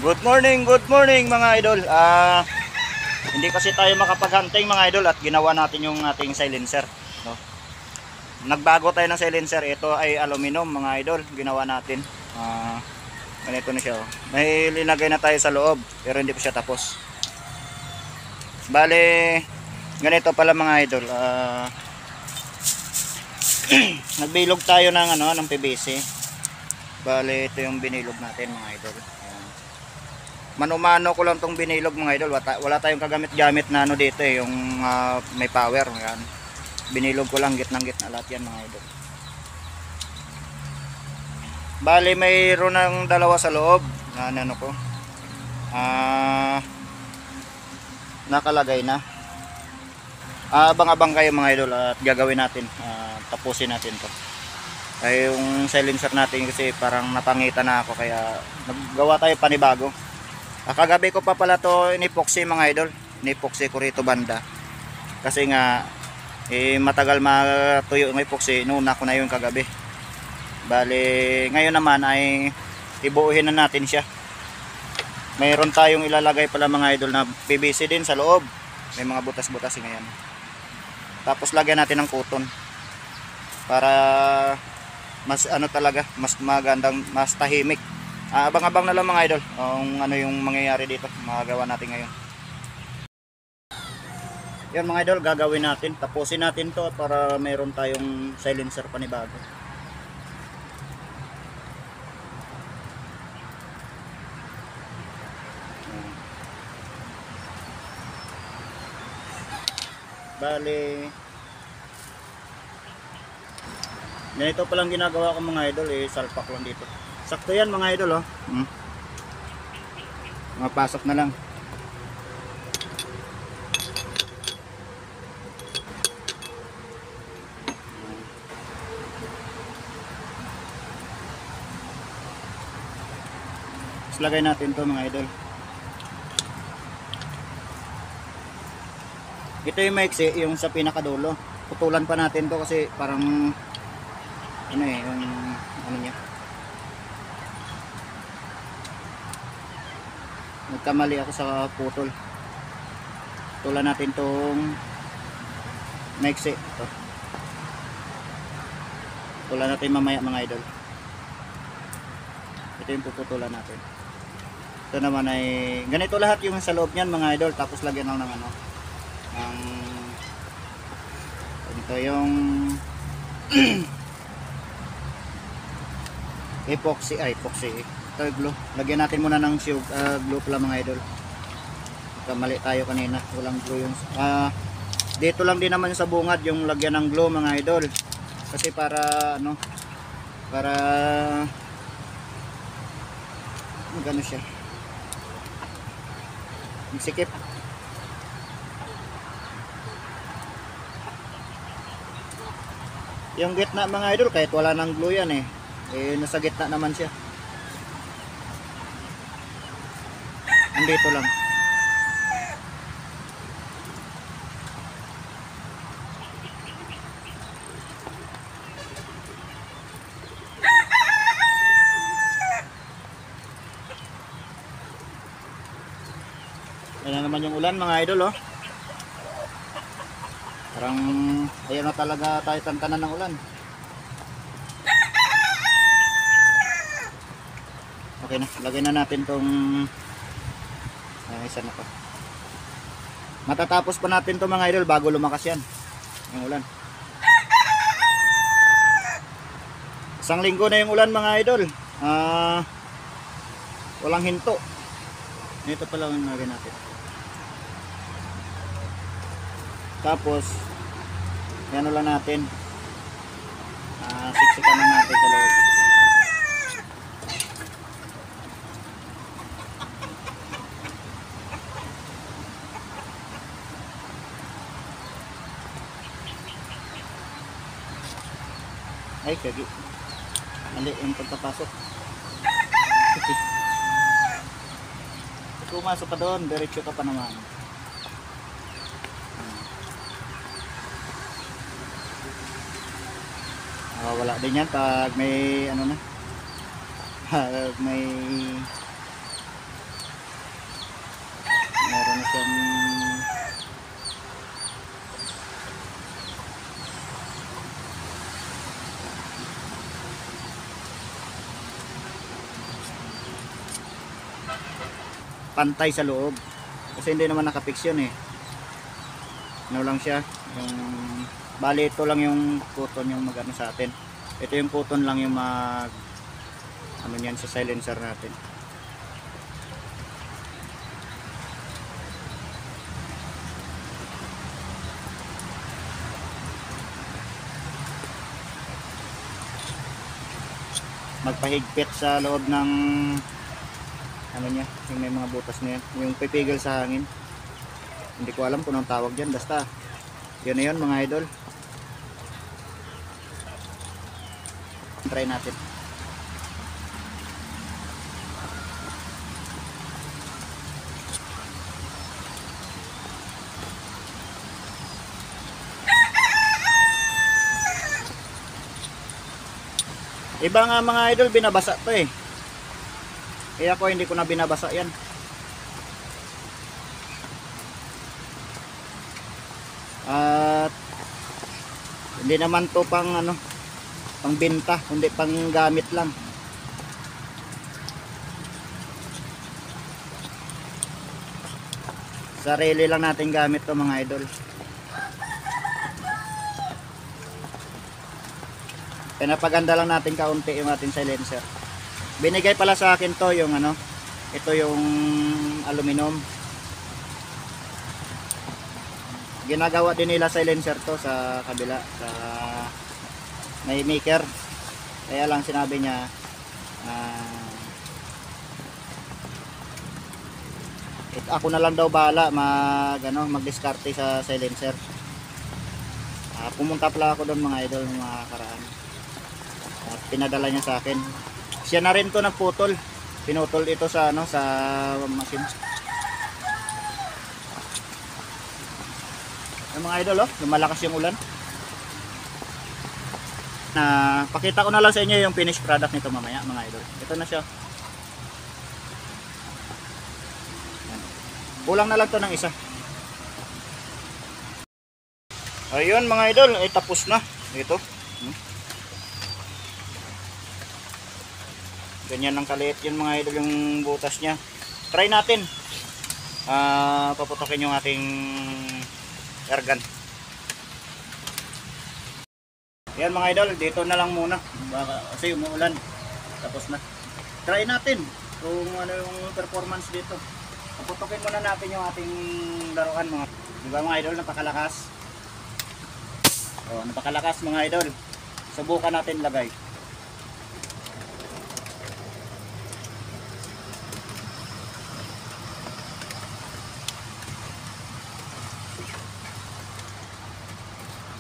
Good morning mga idol. Hindi kasi tayo makapag-hunting mga idol at ginawa natin yung ating silencer, no? Nagbago tayo ng silencer. Ito ay aluminum mga idol. Ginawa natin. Ganito na siya, oh. May linagay na tayo sa loob pero hindi pa siya tapos. Bale, ganito pala mga idol. Nagbilog tayo ng PVC. Bale, ito yung binilog natin mga idol. Mano-mano ko lang tong binilog mga idol. Wala tayong kagamit-gamit na dito yung may power. Yan. Binilog ko lang gitnang-gitna lahat yan mga idol. Bali mayroon ng dalawa sa loob na ko. Nakalagay na. Abang-abang kayo mga idol at gagawin natin. Tapusin natin to. Ay yung silencer natin kasi parang napangitan na ako kaya naggawa tayo panibago. Kagabi ko pa pala to inipoxy mga idol. Inipoxy ko rito banda. Kasi nga matagal matuyo ng epoxy. Nuna ko na yun kagabi. Bali ngayon naman ay ibuuhin na natin siya. Mayroon tayong ilalagay pala mga idol na PVC din sa loob. May mga butas-butas ngayon. Tapos lagyan natin ng kuton. Para mas talaga, mas magandang, mas tahimik. Abang-abang na lang mga idol kung ano yung mangyayari dito, magagawa natin ngayon. Yan mga idol, gagawin natin, tapusin natin to para mayroon tayong silencer panibago. Bali ganito palang ginagawa ko mga idol, salpak lang dito. Sakto yan mga idol, oh. Mapasok na lang. Tapos lagay natin to mga idol. Ito yung maiksi, yung sa pinakadulo. Putulan pa natin to kasi parang yung niya. Nagkamali ako sa putol. Putulan natin tong maiksi. Ito. Putulan natin mamaya mga idol. Ito yung puputulan natin. Ito naman ay ganito lahat yung sa loob niyan mga idol. Tapos lagyan lang ng ito yung epoxy. Ito yung glue. Lagyan natin muna ng glue pala mga idol. Kamali tayo kanina. Walang glue yung dito lang din naman sa bungad yung lagyan ng glue mga idol. Kasi para para gano siya. Sikip. Yung gitna mga idol kahit wala nang glue yan nasa gitna naman siya. Andito lang. Ayan na naman yung ulan mga idol, oh. Parang ayan na talaga tayo tantanan ng ulan. Okay na, lagay na natin tong isa na to. Matatapos pa natin to mga idol bago lumakas yan yung ulan. Isang linggo na yung ulan mga idol. Walang hinto. Ito pala ang lagay natin. Tapos yan lang natin. Siksikan na natin sa loob. Ay, kagi. Mali yung pagpapasok. Kung pumasok ka doon, diretso ka pa naman. Wala din yan pag may may siyang pantay sa loob kasi hindi naman nakapix yun eh. Ano lang siya yung bali, ito lang yung cotton yung magano sa atin. Ito yung cotton lang yung mag ano yan sa silencer natin. Magpahigpit sa loob ng ano niya, yung may mga butas na yan, yung pipigil sa hangin. Hindi ko alam kung anong tawag dyan, basta yun na yun mga idol. Try natin. Iba nga mga idol, binabasa to eh. Kaya ako hindi ko na binabasa yan. At hindi naman to pang ano, pang benta, kundi pang gamit lang. Sarili lang natin gamit to mga idol. Pinapaganda lang natin kaunti yung ating silencer. Binigay pala sa akin to yung ano, ito yung aluminum. Ginagawa din nila silencer to sa kabila, sa may maker. Kaya lang sinabi niya ako na lang daw bahala mag-diskarte sa silencer. Pumunta pala ako doon mga idol mga karaan. At pinadala niya sa akin. Siya na rin to nagputol. Pinutol ito sa ano, sa machine. Ay, mga idol, oh, lumalakas yung ulan. Pakita ko na lang sa inyo yung finished product nito mamaya mga idol. Ito na siya. Yan. Kulang na lang to ng isa. Ayun mga idol, ay tapos na. Ito. Ganyan lang kaliit yun mga idol yung butas nya. Try natin. Paputokin yung ating air gun. Yan mga idol, dito na lang muna. Kasi umuulan. Tapos na. Try natin kung ano yung performance dito. Paputokin muna natin yung ating laruan mga. Diba mga idol, napakalakas. Napakalakas mga idol. Subukan natin lagay.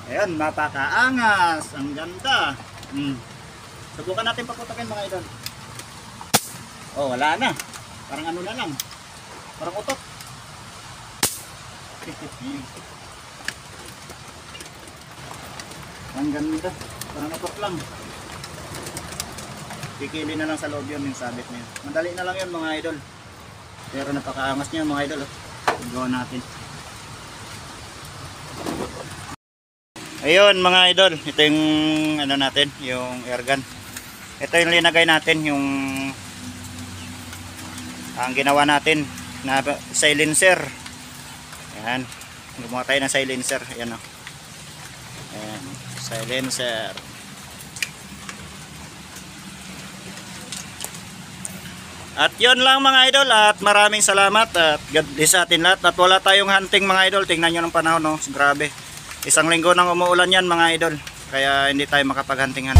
Ayan, napakaangas. Ang ganda. Subukan natin paputokin mga idol. Oh, wala na. Parang ano na lang. Parang utok. Ang ganda. Parang utok lang. Kikili na lang sa loob yun yung sabit niya. Madali na lang yun mga idol. Pero napakaangas niya mga idol. Gawa natin. Ayun mga idol, ito yung ano natin, yung air gun. Ito yung linagay natin, yung ang ginawa natin na silencer. Ayan, gumawa tayo ng silencer. Ayan o. Ayan, silencer. At yun lang mga idol, at maraming salamat at God bless sa atin lahat. At wala tayong hunting mga idol, tingnan nyo ng panahon, no? Grabe. Isang linggo nang umuulan yan mga idol. Kaya hindi tayo makapaghantingan.